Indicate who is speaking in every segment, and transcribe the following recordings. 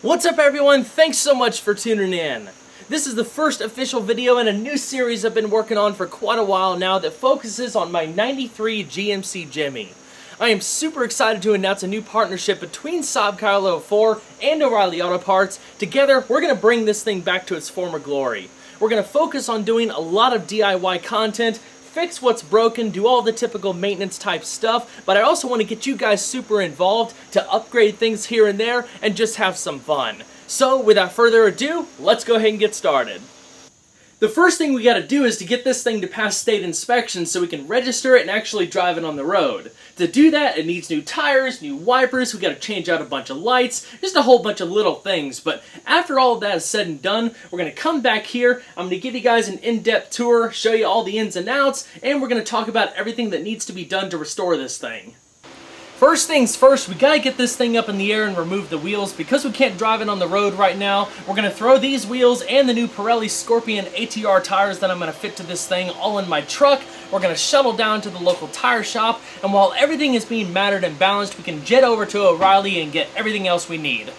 Speaker 1: What's up everyone? Thanks so much for tuning in. This is the first official video in a new series I've been working on for quite a while now that focuses on my 93 GMC Jimmy. I am super excited to announce a new partnership between Saab Kylo 4 and O'Reilly Auto Parts. Together, we're going to bring this thing back to its former glory. We're going to focus on doing a lot of DIY content, fix what's broken, do all the typical maintenance type stuff, but I also want to get you guys super involved to upgrade things here and there and just have some fun. So without further ado, let's go ahead and get started. The first thing we got to do is to get this thing to pass state inspection so we can register it and actually drive it on the road. To do that, it needs new tires, new wipers, we got to change out a bunch of lights, just a whole bunch of little things. But after all of that is said and done, we're going to come back here, I'm going to give you guys an in-depth tour, show you all the ins and outs, and we're going to talk about everything that needs to be done to restore this thing. First things first, we gotta get this thing up in the air and remove the wheels. Because we can't drive it on the road right now, we're gonna throw these wheels and the new Pirelli Scorpion ATR tires that I'm gonna fit to this thing all in my truck. We're gonna shuttle down to the local tire shop, and while everything is being matted and balanced, we can jet over to O'Reilly and get everything else we need.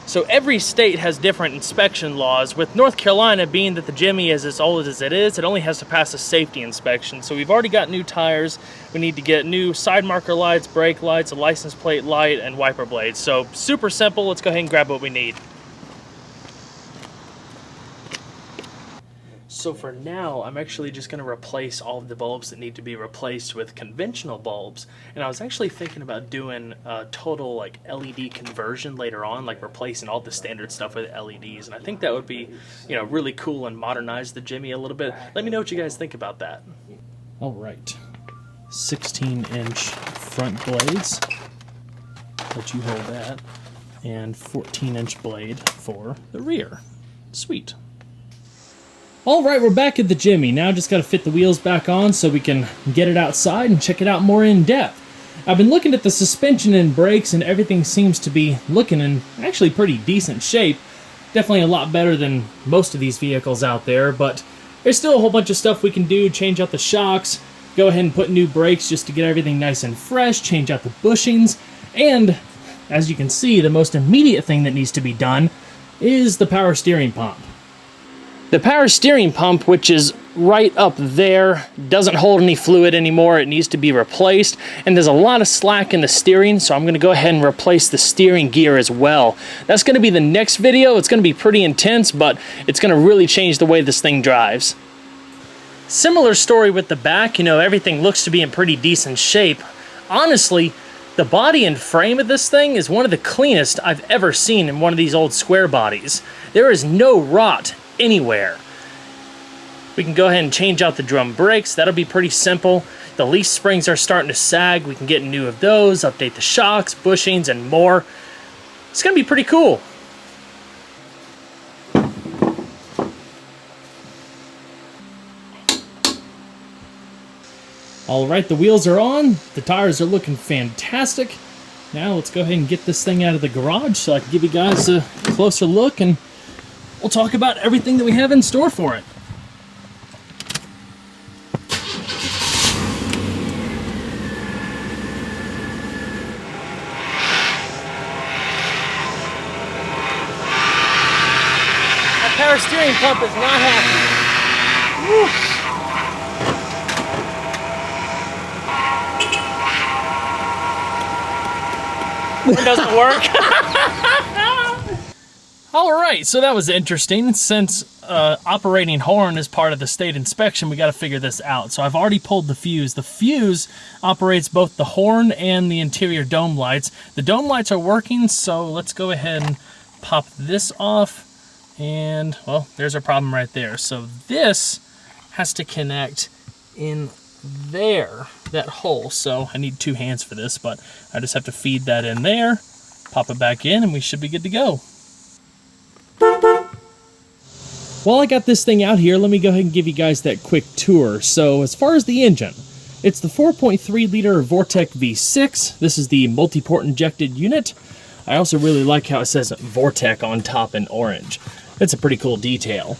Speaker 1: So every state has different inspection laws, with North Carolina being that the Jimmy is as old as it is, it only has to pass a safety inspection. So we've already got new tires, we need to get new side marker lights, brake lights, a license plate light, and wiper blades. So super simple, let's go ahead and grab what we need. So for now, I'm actually just going to replace all of the bulbs that need to be replaced with conventional bulbs. And I was actually thinking about doing a total like LED conversion later on, like replacing all the standard stuff with LEDs. And I think that would be, really cool and modernize the Jimmy a little bit. Let me know what you guys think about that. All right, 16-inch front blades. Let you hold that. And 14-inch blade for the rear. Sweet. Alright, we're back at the Jimmy. Now just got to fit the wheels back on so we can get it outside and check it out more in depth. I've been looking at the suspension and brakes, and everything seems to be looking in actually pretty decent shape. Definitely a lot better than most of these vehicles out there, but there's still a whole bunch of stuff we can do. Change out the shocks, go ahead and put new brakes just to get everything nice and fresh, change out the bushings, and as you can see, the most immediate thing that needs to be done is the power steering pump. The power steering pump, which is right up there, doesn't hold any fluid anymore. It needs to be replaced, and there's a lot of slack in the steering, so I'm going to go ahead and replace the steering gear as well. That's going to be the next video. It's going to be pretty intense, but it's going to really change the way this thing drives. Similar story with the back. Everything looks to be in pretty decent shape. Honestly, the body and frame of this thing is one of the cleanest I've ever seen in one of these old square bodies. There is no rot anywhere. We can go ahead and change out the drum brakes. That'll be pretty simple. The leaf springs are starting to sag. We can get new of those, update the shocks, bushings, and more. It's gonna be pretty cool. All right, the wheels are on. The tires are looking fantastic. Now let's go ahead and get this thing out of the garage so I can give you guys a closer look, and we'll talk about everything that we have in store for it. That power steering pump is not happy. Woo. It doesn't work. Alright, so that was interesting. Since operating horn is part of the state inspection, we got to figure this out. So I've already pulled the fuse. The fuse operates both the horn and the interior dome lights. The dome lights are working, so let's go ahead and pop this off, and well, there's our problem right there. So this has to connect in there, that hole. So I need 2 hands for this, but I just have to feed that in there, pop it back in, and we should be good to go. While I got this thing out here, let me go ahead and give you guys that quick tour. So as far as the engine, it's the 4.3 liter Vortec V6. This is the multi-port injected unit. I also really like how it says Vortec on top in orange. It's a pretty cool detail.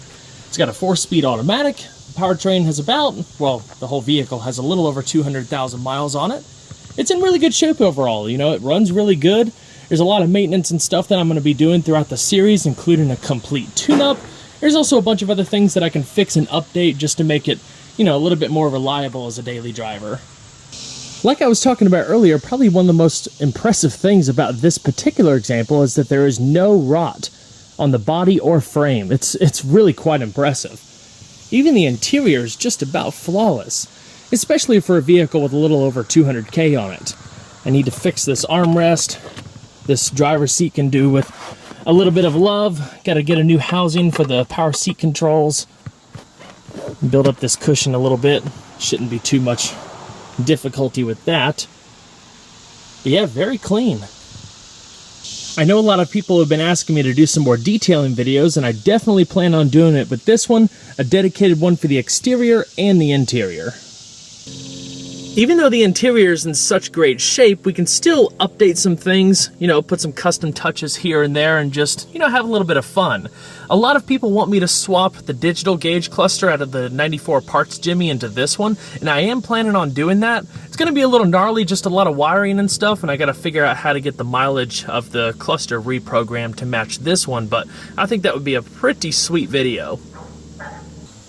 Speaker 1: It's got a 4-speed automatic. The powertrain has about, well, the whole vehicle has a little over 200,000 miles on it. It's in really good shape overall. You know, it runs really good. There's a lot of maintenance and stuff that I'm going to be doing throughout the series, including a complete tune-up. There's also a bunch of other things that I can fix and update just to make it, you know, a little bit more reliable as a daily driver. Like I was talking about earlier, probably one of the most impressive things about this particular example is that there is no rot on the body or frame. It's really quite impressive. Even the interior is just about flawless, especially for a vehicle with a little over 200K on it. I need to fix this armrest. This driver's seat can do with a little bit of love. Got to get a new housing for the power seat controls. Build up this cushion a little bit. Shouldn't be too much difficulty with that. But yeah, very clean. I know a lot of people have been asking me to do some more detailing videos, and I definitely plan on doing it with this one, a dedicated one for the exterior and the interior. Even though the interior is in such great shape, we can still update some things, you know, put some custom touches here and there and just, you know, have a little bit of fun. A lot of people want me to swap the digital gauge cluster out of the 94 parts Jimmy into this one, and I am planning on doing that. It's going to be a little gnarly, just a lot of wiring and stuff, and I got to figure out how to get the mileage of the cluster reprogrammed to match this one, but I think that would be a pretty sweet video.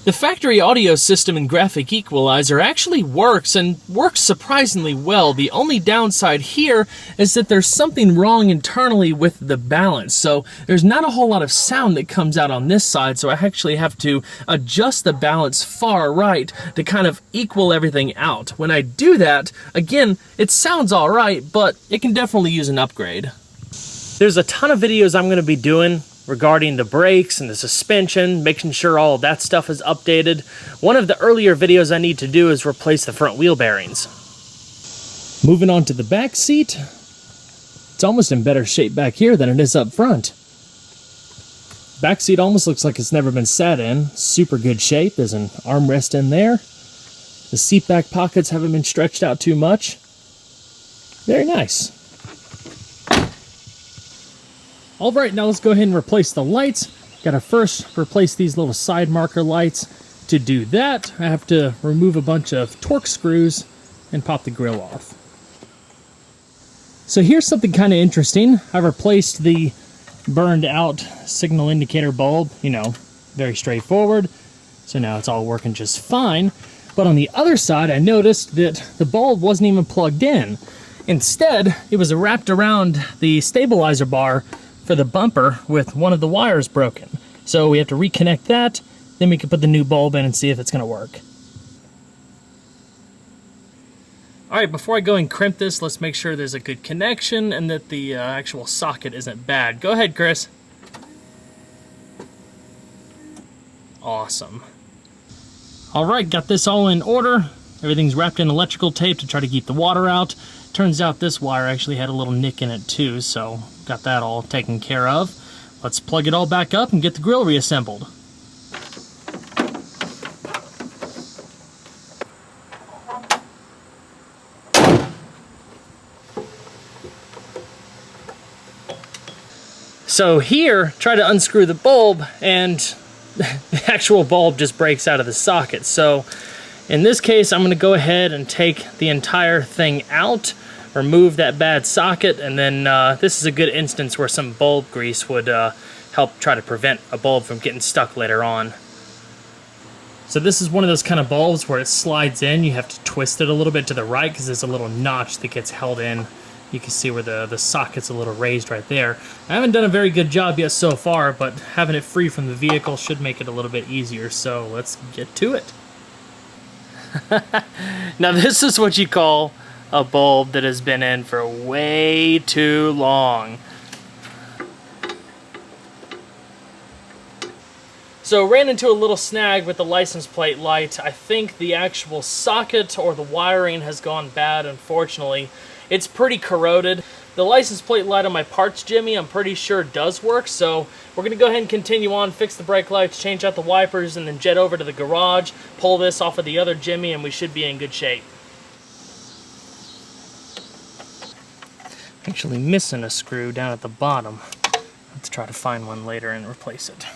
Speaker 1: The factory audio system and graphic equalizer actually works, and works surprisingly well. The only downside here is that there's something wrong internally with the balance. So there's not a whole lot of sound that comes out on this side, so I actually have to adjust the balance far right to kind of equal everything out. When I do that, again, it sounds all right, but it can definitely use an upgrade. There's a ton of videos I'm going to be doing regarding the brakes and the suspension, making sure all of that stuff is updated. One of the earlier videos I need to do is replace the front wheel bearings. Moving on to the back seat, it's almost in better shape back here than it is up front. Back seat almost looks like it's never been sat in. Super good shape. There's an armrest in there. The seat back pockets haven't been stretched out too much. Very nice. All right, now let's go ahead and replace the lights. Gotta first replace these little side marker lights. To do that, I have to remove a bunch of torque screws and pop the grill off. So here's something kind of interesting. I replaced the burned out signal indicator bulb, you know, very straightforward. So now it's all working just fine. But on the other side, I noticed that the bulb wasn't even plugged in. Instead, it was wrapped around the stabilizer bar for the bumper with one of the wires broken. So we have to reconnect that, then we can put the new bulb in and see if it's going to work. Alright, before I go and crimp this, let's make sure there's a good connection and that the actual socket isn't bad. Go ahead, Chris. Awesome. Alright, got this all in order. Everything's wrapped in electrical tape to try to keep the water out. Turns out this wire actually had a little nick in it too, so got that all taken care of. Let's plug it all back up and get the grill reassembled. So here, try to unscrew the bulb and the actual bulb just breaks out of the socket. So in this case, I'm going to go ahead and take the entire thing out, remove that bad socket, and then this is a good instance where some bulb grease would help try to prevent a bulb from getting stuck later on. So this is one of those kind of bulbs where it slides in. You have to twist it a little bit to the right because there's a little notch that gets held in. You can see where the socket's a little raised right there. I haven't done a very good job yet so far, but having it free from the vehicle should make it a little bit easier, so let's get to it. Now this is what you call a bulb that has been in for way too long. So ran into a little snag with the license plate light. I think the actual socket or the wiring has gone bad, unfortunately. It's pretty corroded. The license plate light on my parts Jimmy, I'm pretty sure does work, so we're gonna go ahead and continue on, fix the brake lights, change out the wipers, and then jet over to the garage, pull this off of the other Jimmy, and we should be in good shape. Actually missing a screw down at the bottom. Let's try to find one later and replace it.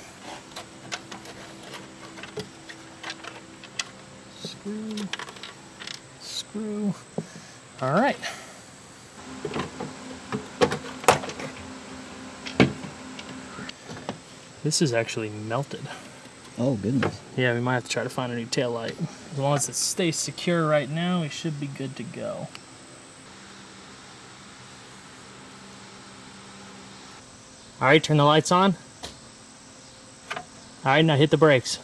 Speaker 1: Screw. All right. This is actually melted.
Speaker 2: Oh, goodness.
Speaker 1: Yeah, we might have to try to find a new taillight. As long as it stays secure right now, we should be good to go. All right, turn the lights on. All right, now hit the brakes.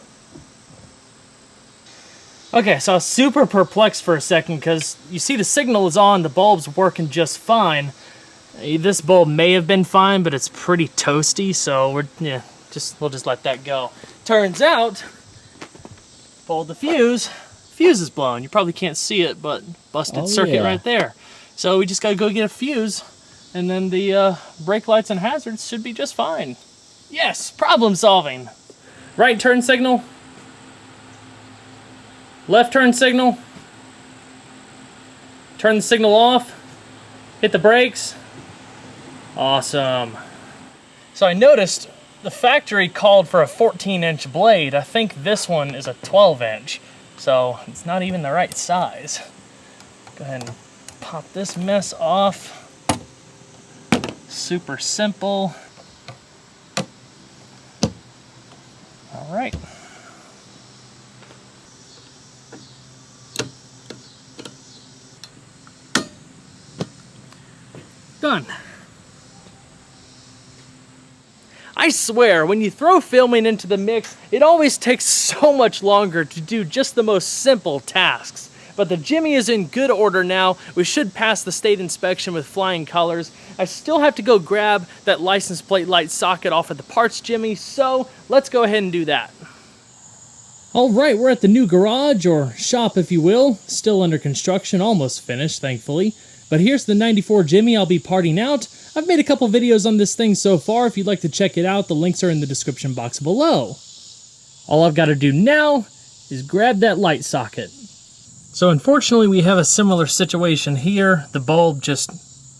Speaker 1: Okay, so I was super perplexed for a second because you see the signal is on, the bulb's working just fine. This bulb may have been fine, but it's pretty toasty, so we'll just let that go. Turns out, pulled the fuse is blown. You probably can't see it, but busted circuit right there. So we just gotta go get a fuse, and then the brake lights and hazards should be just fine. Yes, problem solving. Right turn signal. Left turn signal. Turn the signal off. Hit the brakes. Awesome. So I noticed the factory called for a 14-inch blade. I think this one is a 12-inch. So it's not even the right size. Go ahead and pop this mess off. Super simple. All right. Done. I swear, when you throw filming into the mix, it always takes so much longer to do just the most simple tasks. But the Jimmy is in good order now. We should pass the state inspection with flying colors. I still have to go grab that license plate light socket off of the parts Jimmy, so let's go ahead and do that. All right, we're at the new garage, or shop if you will. Still under construction, almost finished, thankfully. But here's the 94 Jimmy I'll be parting out. I've made a couple videos on this thing so far. If you'd like to check it out, the links are in the description box below. All I've got to do now is grab that light socket. So unfortunately, we have a similar situation here. The bulb just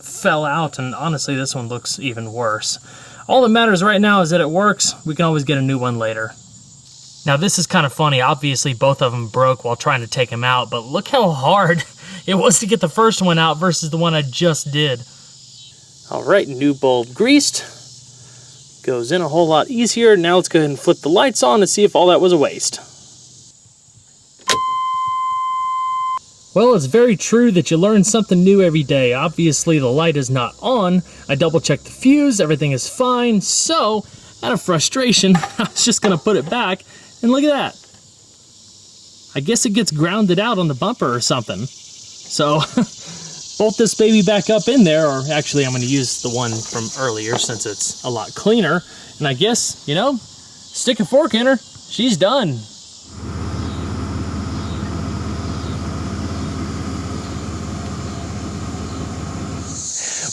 Speaker 1: fell out, and honestly, this one looks even worse. All that matters right now is that it works. We can always get a new one later. Now, this is kind of funny. Obviously, both of them broke while trying to take them out, but look how hard it was to get the first one out versus the one I just did. All right, new bulb greased. Goes in a whole lot easier. Now let's go ahead and flip the lights on and see if all that was a waste. Well, it's very true that you learn something new every day. Obviously, the light is not on. I double-checked the fuse. Everything is fine. So, out of frustration, I was just going to put it back. And look at that. I guess it gets grounded out on the bumper or something. So, bolt this baby back up in there, or actually I'm going to use the one from earlier since it's a lot cleaner. And I guess, you know, stick a fork in her. She's done.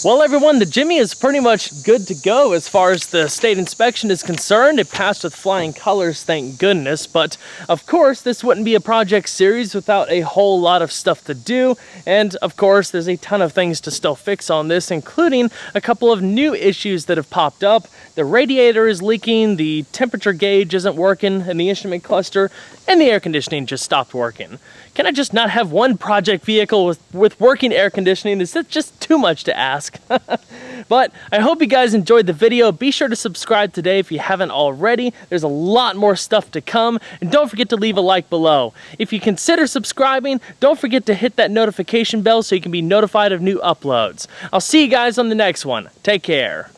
Speaker 1: Well, everyone, the Jimmy is pretty much good to go as far as the state inspection is concerned. It passed with flying colors, thank goodness. But, of course, this wouldn't be a project series without a whole lot of stuff to do. And, of course, there's a ton of things to still fix on this, including a couple of new issues that have popped up. The radiator is leaking, the temperature gauge isn't working in the instrument cluster, and the air conditioning just stopped working. Can I just not have one project vehicle with working air conditioning? Is that just too much to ask? But I hope you guys enjoyed the video. Be sure to subscribe today if you haven't already. There's a lot more stuff to come. And don't forget to leave a like below. If you consider subscribing, don't forget to hit that notification bell so you can be notified of new uploads. I'll see you guys on the next one. Take care.